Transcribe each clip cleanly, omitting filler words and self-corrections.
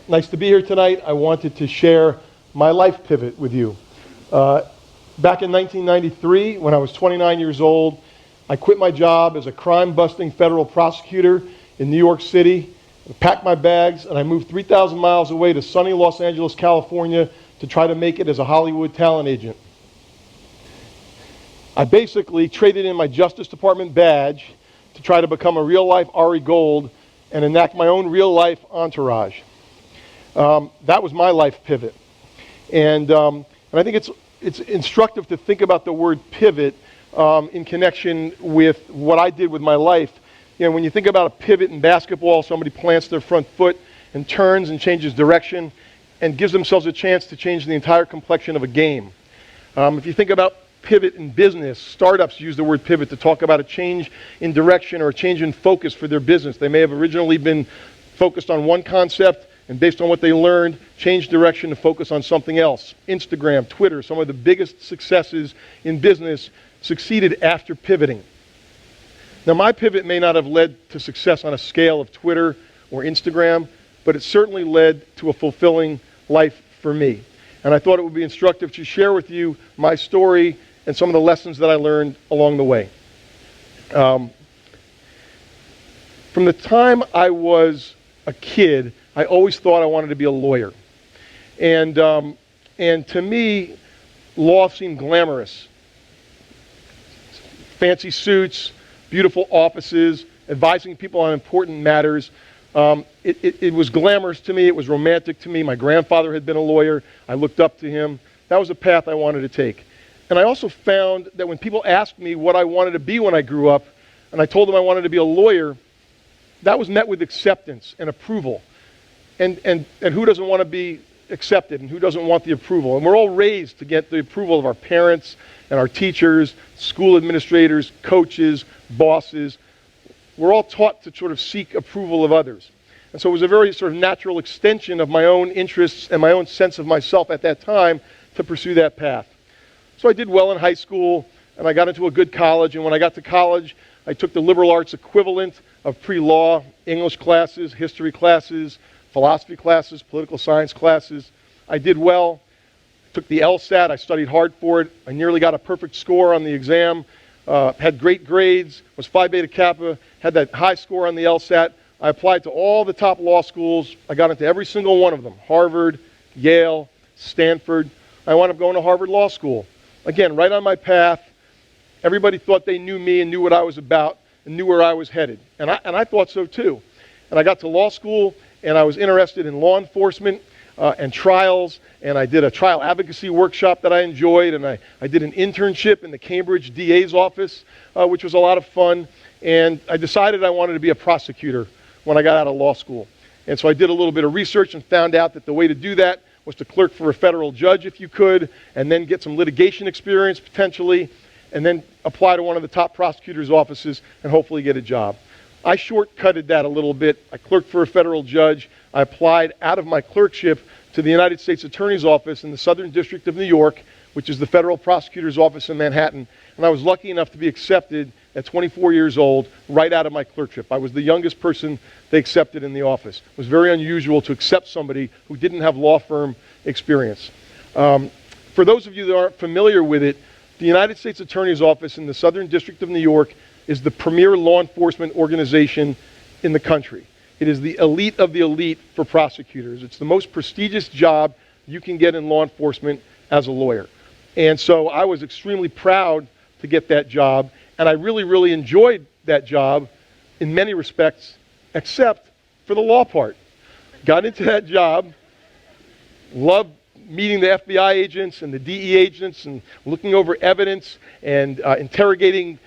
Nice to be here tonight. I wanted to share my life pivot with you. Back in 1993, when I was 29 years old, I quit my job as a crime-busting federal prosecutor in New York City, packed my bags, and I moved 3,000 miles away to sunny Los Angeles, California, to try to make it as a Hollywood talent agent. I basically traded in my Justice Department badge to try to become a real-life Ari Gold and enact my own real-life entourage. That was my life pivot. And I think it's instructive to think about the word pivot in connection with what I did with my life. You know, when you think about a pivot in basketball, somebody plants their front foot and turns and changes direction and gives themselves a chance to change the entire complexion of a game. If you think about pivot in business, startups use the word pivot to talk about a change in direction or a change in focus for their business. They may have originally been focused on one concept, and based on what they learned, change direction to focus on something else. Instagram, Twitter, some of the biggest successes in business succeeded after pivoting. Now, my pivot may not have led to success on a scale of Twitter or Instagram, but it certainly led to a fulfilling life for me. And I thought it would be instructive to share with you my story and some of the lessons that I learned along the way. From the time I was a kid, I always thought I wanted to be a lawyer. And to me, law seemed glamorous. Fancy suits, beautiful offices, advising people on important matters. It was glamorous to me. It was romantic to me. My grandfather had been a lawyer. I looked up to him. That was a path I wanted to take. And I also found that when people asked me what I wanted to be when I grew up, and I told them I wanted to be a lawyer, that was met with acceptance and approval. And who doesn't want to be accepted, and who doesn't want the approval? And we're all raised to get the approval of our parents and our teachers, school administrators, coaches, bosses. We're all taught to sort of seek approval of others. And so it was a very sort of natural extension of my own interests and my own sense of myself at that time to pursue that path. So I did well in high school, and I got into a good college. And when I got to college, I took the liberal arts equivalent of pre-law, English classes, history classes, philosophy classes, political science classes. I did well. Took the LSAT. I studied hard for it. I nearly got a perfect score on the exam. Had great grades, was Phi Beta Kappa, had that high score on the LSAT. I applied to all the top law schools. I got into every single one of them. Harvard, Yale, Stanford. I wound up going to Harvard Law School. Again, right on my path. Everybody thought they knew me and knew what I was about and knew where I was headed. And I thought so too. And I got to law school, and I was interested in law enforcement and trials, and I did a trial advocacy workshop that I enjoyed, and I did an internship in the Cambridge DA's office, which was a lot of fun, and I decided I wanted to be a prosecutor when I got out of law school. And so I did a little bit of research and found out that the way to do that was to clerk for a federal judge if you could, and then get some litigation experience potentially, and then apply to one of the top prosecutors' offices and hopefully get a job. I shortcutted that a little bit. I clerked for a federal judge. I applied out of my clerkship to the United States Attorney's Office in the Southern District of New York, which is the federal prosecutor's office in Manhattan. And I was lucky enough to be accepted at 24 years old right out of my clerkship. I was the youngest person they accepted in the office. It was very unusual to accept somebody who didn't have law firm experience. For those of you that aren't familiar with it, the United States Attorney's Office in the Southern District of New York is the premier law enforcement organization in the country. It is the elite of the elite for prosecutors. It's the most prestigious job you can get in law enforcement as a lawyer. And so I was extremely proud to get that job, and I really, really enjoyed that job in many respects, except for the law part. Got into that job, loved meeting the FBI agents and the DEA agents and looking over evidence and interrogating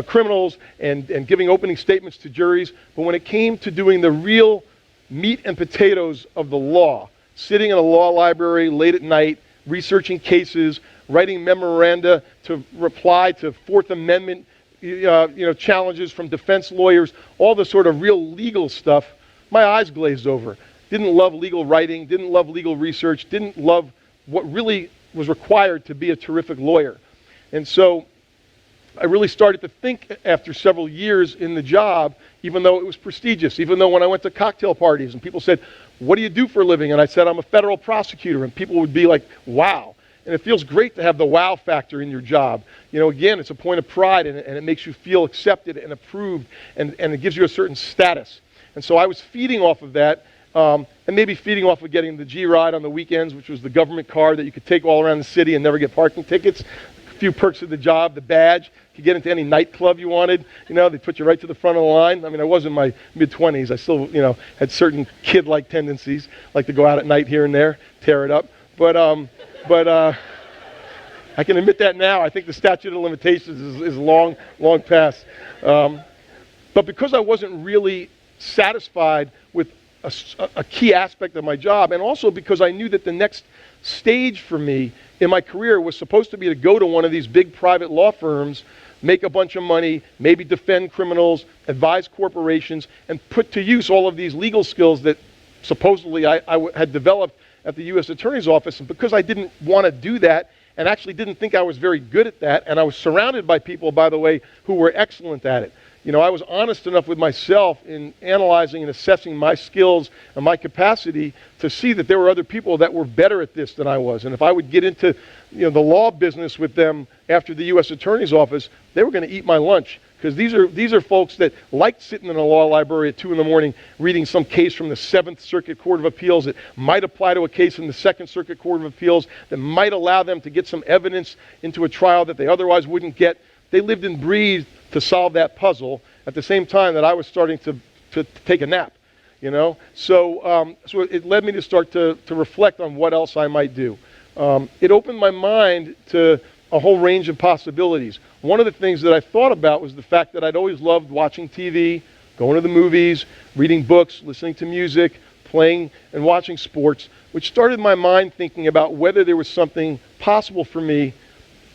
criminals and giving opening statements to juries. But when it came to doing the real meat and potatoes of the law, sitting in a law library late at night, researching cases, writing memoranda to reply to Fourth Amendment challenges from defense lawyers, all the sort of real legal stuff, my eyes glazed over. Didn't love legal writing, didn't love legal research, didn't love what really was required to be a terrific lawyer. And so I really started to think after several years in the job, even though it was prestigious, even though when I went to cocktail parties and people said, what do you do for a living? And I said, I'm a federal prosecutor. And people would be like, wow. And it feels great to have the wow factor in your job. You know, again, it's a point of pride, and it makes you feel accepted and approved, and it gives you a certain status. And so I was feeding off of that, and maybe feeding off of getting the G-Ride on the weekends, which was the government car that you could take all around the city and never get parking tickets. A few perks of the job, the badge. You could get into any nightclub you wanted. You know, they put you right to the front of the line. I mean, I was in my mid-20s. I still, you know, had certain kid-like tendencies, like to go out at night here and there, tear it up. But I can admit that now. I think the statute of limitations is long past. But because I wasn't really satisfied with a key aspect of my job, and also because I knew that the next stage for me in my career was supposed to be to go to one of these big private law firms, make a bunch of money, maybe defend criminals, advise corporations, and put to use all of these legal skills that supposedly I had developed at the U.S. Attorney's Office. And because I didn't want to do that, and actually didn't think I was very good at that, and I was surrounded by people, by the way, who were excellent at it. You know, I was honest enough with myself in analyzing and assessing my skills and my capacity to see that there were other people that were better at this than I was. And if I would get into, you know, the law business with them after the U.S. Attorney's Office, they were going to eat my lunch. Because these are folks that liked sitting in a law library at 2 in the morning reading some case from the 7th Circuit Court of Appeals that might apply to a case in the 2nd Circuit Court of Appeals, that might allow them to get some evidence into a trial that they otherwise wouldn't get. They lived and breathed to solve that puzzle at the same time that I was starting to take a nap, you know? So it led me to start to reflect on what else I might do. It opened my mind to a whole range of possibilities. One of the things that I thought about was the fact that I'd always loved watching TV, going to the movies, reading books, listening to music, playing and watching sports, which started my mind thinking about whether there was something possible for me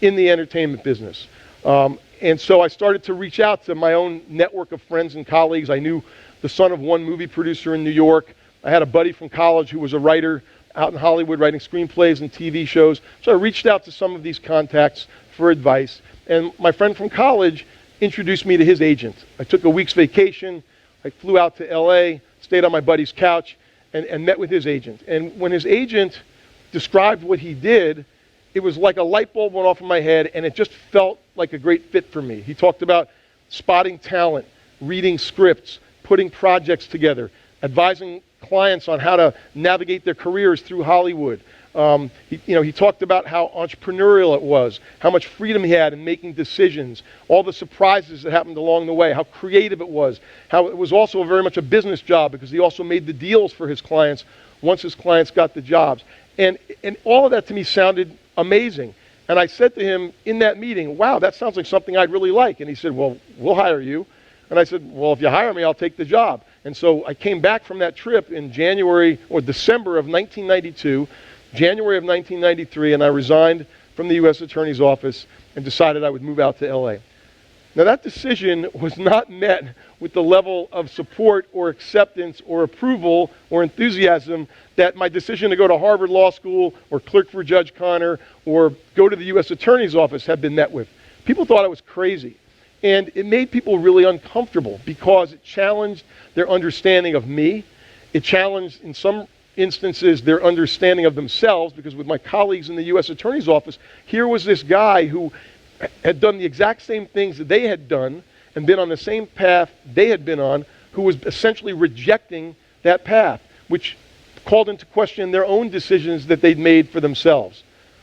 in the entertainment business. And so I started to reach out to my own network of friends and colleagues. I knew the son of one movie producer in New York. I had a buddy from college who was a writer out in Hollywood writing screenplays and TV shows. So I reached out to some of these contacts for advice. And my friend from college introduced me to his agent. I took a week's vacation. I flew out to LA, stayed on my buddy's couch, and met with his agent. And when his agent described what he did, it was like a light bulb went off in my head, and it just felt like a great fit for me. He talked about spotting talent, reading scripts, putting projects together, advising clients on how to navigate their careers through Hollywood. He talked about how entrepreneurial it was, how much freedom he had in making decisions, all the surprises that happened along the way, how creative it was, how it was also very much a business job because he also made the deals for his clients once his clients got the jobs. And all of that to me sounded amazing. And I said to him in that meeting, wow, that sounds like something I'd really like. And he said, well, we'll hire you. And I said, well, if you hire me, I'll take the job. And so I came back from that trip in January or December of 1992, January of 1993, and I resigned from the U.S. Attorney's Office and decided I would move out to L.A. Now that decision was not met with the level of support or acceptance or approval or enthusiasm that my decision to go to Harvard Law School or clerk for Judge Connor or go to the U.S. Attorney's Office had been met with. People thought I was crazy. And it made people really uncomfortable because it challenged their understanding of me. It challenged, in some instances, their understanding of themselves, because with my colleagues in the U.S. Attorney's Office, here was this guy who had done the exact same things that they had done and been on the same path they had been on, who was essentially rejecting that path, which called into question their own decisions that they'd made for themselves,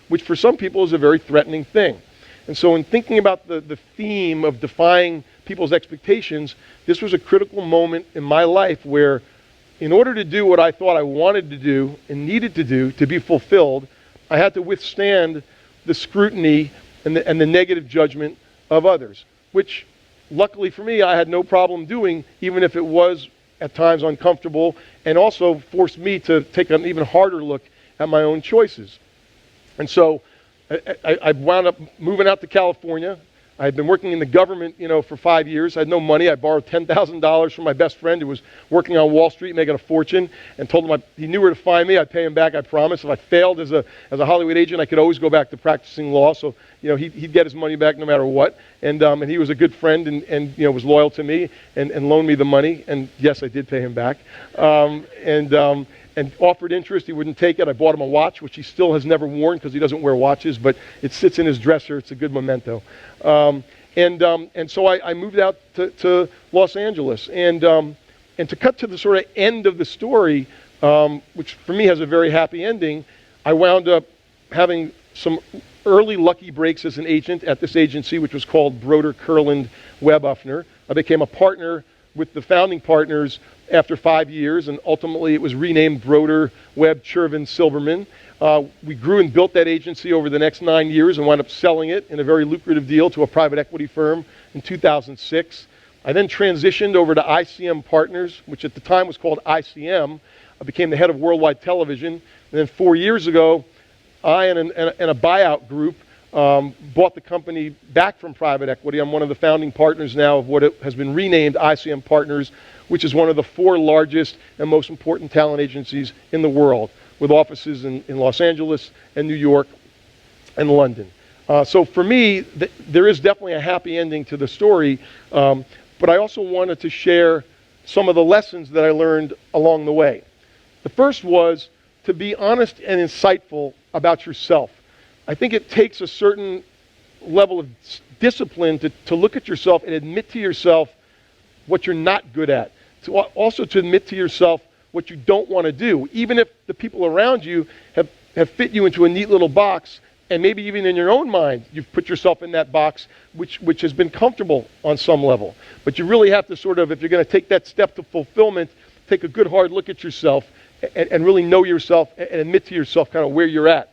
which for some people is a very threatening thing. And so in thinking about the theme of defying people's expectations, this was a critical moment in my life where in order to do what I thought I wanted to do and needed to do to be fulfilled, I had to withstand the scrutiny and the negative judgment of others, which luckily for me I had no problem doing, even if it was at times uncomfortable and also forced me to take an even harder look at my own choices. And so I wound up moving out to California. I had been working in the government, for 5 years. I had no money. I borrowed $10,000 from my best friend who was working on Wall Street making a fortune, and told him he knew where to find me. I'd pay him back, I promise. If I failed as a Hollywood agent, I could always go back to practicing law. So, he'd get his money back no matter what. And he was a good friend and was loyal to me and loaned me the money. And yes, I did pay him back. And offered interest. He wouldn't take it. I bought him a watch, which he still has never worn because he doesn't wear watches, but it sits in his dresser. It's a good memento. And so I moved out to Los Angeles. And to cut to the sort of end of the story, which for me has a very happy ending, I wound up having some early lucky breaks as an agent at this agency, which was called Broder Kurland Webb Uffner. I became a partner with the founding partners after 5 years, and ultimately it was renamed Broder Webb Chervin Silverman. We grew and built that agency over the next 9 years and wound up selling it in a very lucrative deal to a private equity firm in 2006. I then transitioned over to ICM Partners, which at the time was called ICM. I became the head of worldwide television. And then 4 years ago, I and a buyout group bought the company back from private equity. I'm one of the founding partners now of what has been renamed ICM Partners, which is one of the 4 largest and most important talent agencies in the world, with offices in Los Angeles and New York and London. So for me, there is definitely a happy ending to the story, but I also wanted to share some of the lessons that I learned along the way. The first was to be honest and insightful about yourself. I think it takes a certain level of discipline to look at yourself and admit to yourself what you're not good at. Also to admit to yourself what you don't want to do, even if the people around you have fit you into a neat little box, and maybe even in your own mind you've put yourself in that box, which has been comfortable on some level. But you really have to sort of, if you're going to take that step to fulfillment, take a good hard look at yourself and really know yourself and admit to yourself kind of where you're at.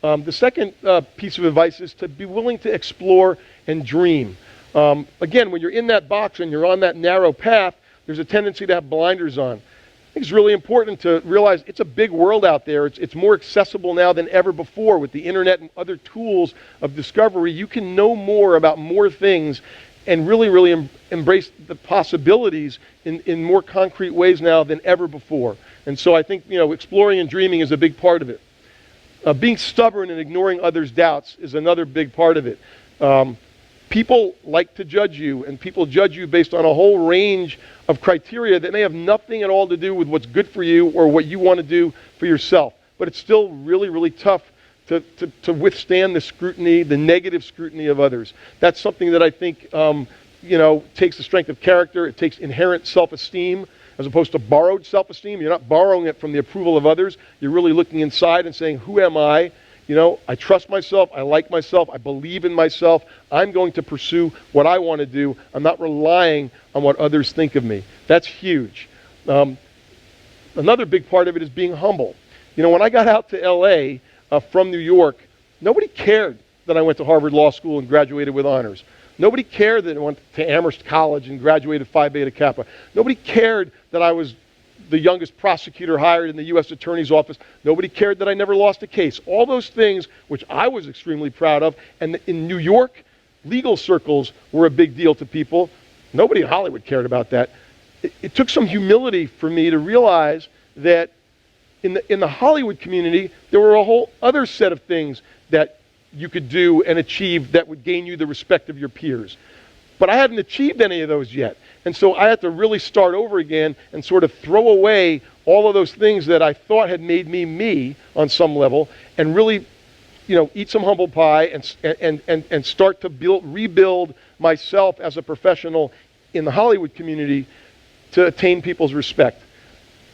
The second piece of advice is to be willing to explore and dream. Again, when you're in that box and you're on that narrow path, there's a tendency to have blinders on. I think it's really important to realize it's a big world out there. It's more accessible now than ever before with the internet and other tools of discovery. You can know more about more things and really embrace the possibilities in more concrete ways now than ever before. And so I think, exploring and dreaming is a big part of it. Being stubborn and ignoring others' doubts is another big part of it. People like to judge you, and people judge you based on a whole range of criteria that may have nothing at all to do with what's good for you or what you want to do for yourself. But it's still really tough to withstand the scrutiny, the negative scrutiny of others. That's something that I think takes the strength of character. It takes inherent self-esteem as opposed to borrowed self-esteem. You're not borrowing it from the approval of others. You're really looking inside and saying, who am I? I trust myself, I like myself, I believe in myself, I'm going to pursue what I want to do. I'm not relying on what others think of me. That's huge. Another big part of it is being humble. When I got out to LA from New York, nobody cared that I went to Harvard Law School and graduated with honors. Nobody cared that I went to Amherst College and graduated Phi Beta Kappa. Nobody cared that I was the youngest prosecutor hired in the U.S. Attorney's Office. Nobody cared that I never lost a case. All those things, which I was extremely proud of, and in New York, legal circles were a big deal to people. Nobody in Hollywood cared about that. It took some humility for me to realize that in the Hollywood community, there were a whole other set of things that you could do and achieve that would gain you the respect of your peers. But I hadn't achieved any of those yet. And so I had to really start over again and sort of throw away all of those things that I thought had made me on some level, and really, eat some humble pie and start to rebuild myself as a professional in the Hollywood community to attain people's respect.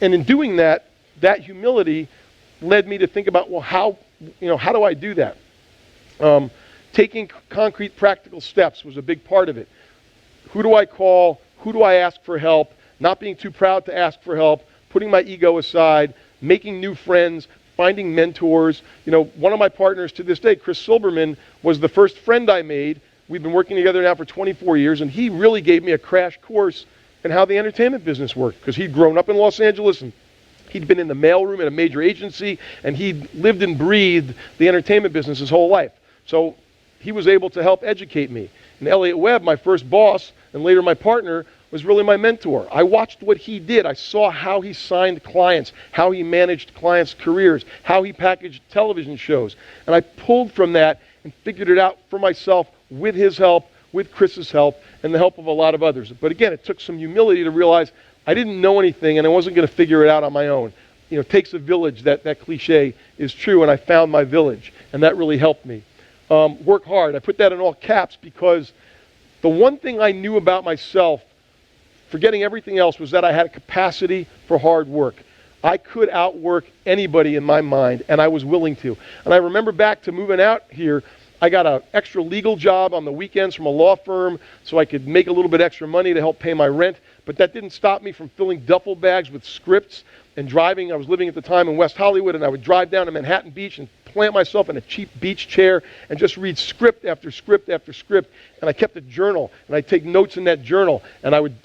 And in doing that, that humility led me to think about, well, how do I do that? Taking concrete, practical steps was a big part of it. Who do I call? Who do I ask for help? Not being too proud to ask for help, putting my ego aside, making new friends, finding mentors. One of my partners to this day, Chris Silberman, was the first friend I made. We've been working together now for 24 years, and he really gave me a crash course in how the entertainment business worked, because he'd grown up in Los Angeles, and he'd been in the mailroom at a major agency, and he'd lived and breathed the entertainment business his whole life. So he was able to help educate me. And Elliot Webb, my first boss, and later my partner, was really my mentor. I watched what he did. I saw how he signed clients, how he managed clients' careers, how he packaged television shows. And I pulled from that and figured it out for myself with his help, with Chris's help, and the help of a lot of others. But again, it took some humility to realize I didn't know anything and I wasn't going to figure it out on my own. You know, it takes a village, that cliche is true, and I found my village, and that really helped me. Work hard. I put that in all caps because the one thing I knew about myself, forgetting everything else, was that I had a capacity for hard work. I could outwork anybody in my mind, and I was willing to. And I remember back to moving out here, I got an extra legal job on the weekends from a law firm so I could make a little bit extra money to help pay my rent. But that didn't stop me from filling duffel bags with scripts and driving. I was living at the time in West Hollywood, and I would drive down to Manhattan Beach and plant myself in a cheap beach chair and just read script after script after script. And I kept a journal, and I'd take notes in that journal. And I would,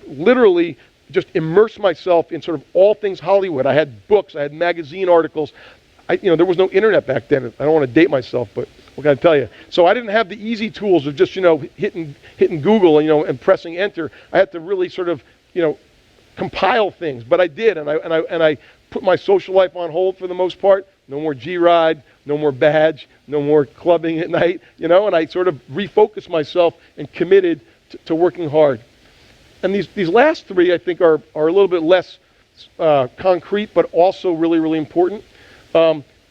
literally just immerse myself in sort of all things Hollywood. I had books, I had magazine articles. There was no internet back then. I don't want to date myself, but what can I tell you? So I didn't have the easy tools of just, hitting Google, and pressing enter. I had to really sort of, compile things, but I did, and I put my social life on hold for the most part. No more G-Ride, no more badge, no more clubbing at night, and I sort of refocused myself and committed to working hard. And these last three, I think, are a little bit less concrete, but also really, really important.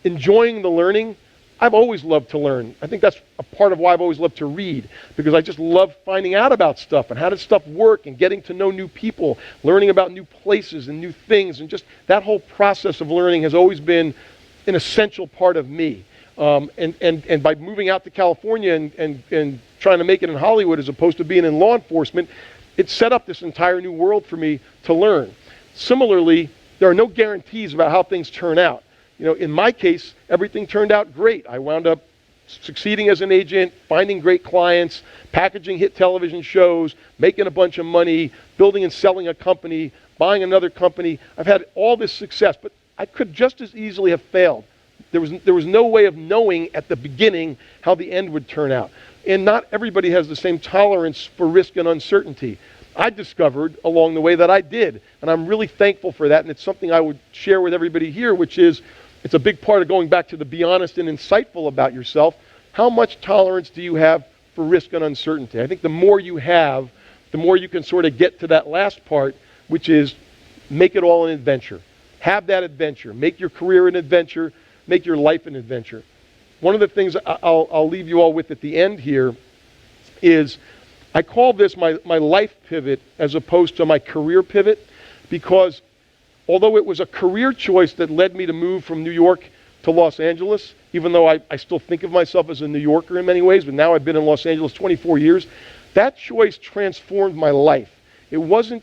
Enjoying the learning. I've always loved to learn. I think that's a part of why I've always loved to read, because I just love finding out about stuff and how does stuff work and getting to know new people, learning about new places and new things, and just that whole process of learning has always been an essential part of me. And by moving out to California and trying to make it in Hollywood as opposed to being in law enforcement, it set up this entire new world for me to learn. Similarly, there are no guarantees about how things turn out. In my case, everything turned out great. I wound up succeeding as an agent, finding great clients, packaging hit television shows, making a bunch of money, building and selling a company, buying another company. I've had all this success, but I could just as easily have failed. There was no way of knowing at the beginning how the end would turn out. And not everybody has the same tolerance for risk and uncertainty. I discovered along the way that I did, and I'm really thankful for that, and it's something I would share with everybody here, which is it's a big part of going back to the be honest and insightful about yourself. How much tolerance do you have for risk and uncertainty? I think the more you have, the more you can sort of get to that last part, which is make it all an adventure. Have that adventure. Make your career an adventure. Make your life an adventure. One of the things I'll leave you all with at the end here is I call this my life pivot as opposed to my career pivot, because although it was a career choice that led me to move from New York to Los Angeles, even though I still think of myself as a New Yorker in many ways, but now I've been in Los Angeles 24 years, that choice transformed my life. It wasn't,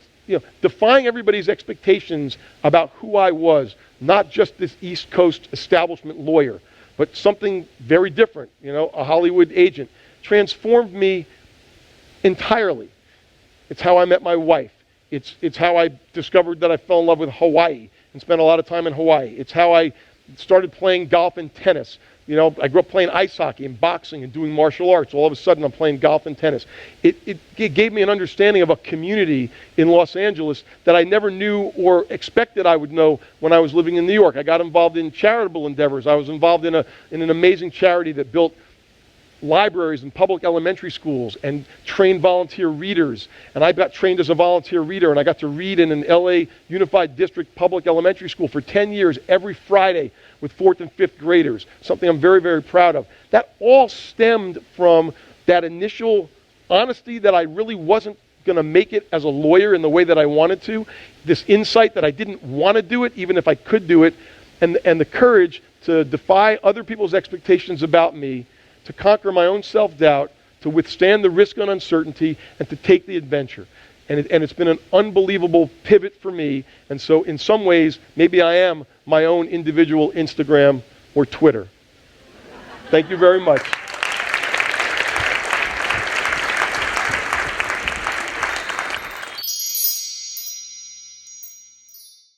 defying everybody's expectations about who I was, not just this East Coast establishment lawyer, but something very different, a Hollywood agent, transformed me entirely. It's how I met my wife. It's how I discovered that I fell in love with Hawaii and spent a lot of time in Hawaii. It's how I started playing golf and tennis. I grew up playing ice hockey and boxing and doing martial arts. All of a sudden, I'm playing golf and tennis. It gave me an understanding of a community in Los Angeles that I never knew or expected I would know when I was living in New York. I got involved in charitable endeavors. I was involved in an amazing charity that built libraries and public elementary schools and trained volunteer readers. And I got trained as a volunteer reader, and I got to read in an LA Unified District public elementary school for 10 years every Friday with 4th and 5th graders, something I'm very, very proud of. That all stemmed from that initial honesty that I really wasn't going to make it as a lawyer in the way that I wanted to, this insight that I didn't want to do it even if I could do it, and the courage to defy other people's expectations about me, to conquer my own self-doubt, to withstand the risk and uncertainty, and to take the adventure. And it's been an unbelievable pivot for me. And so in some ways, maybe I am my own individual Instagram or Twitter. Thank you very much.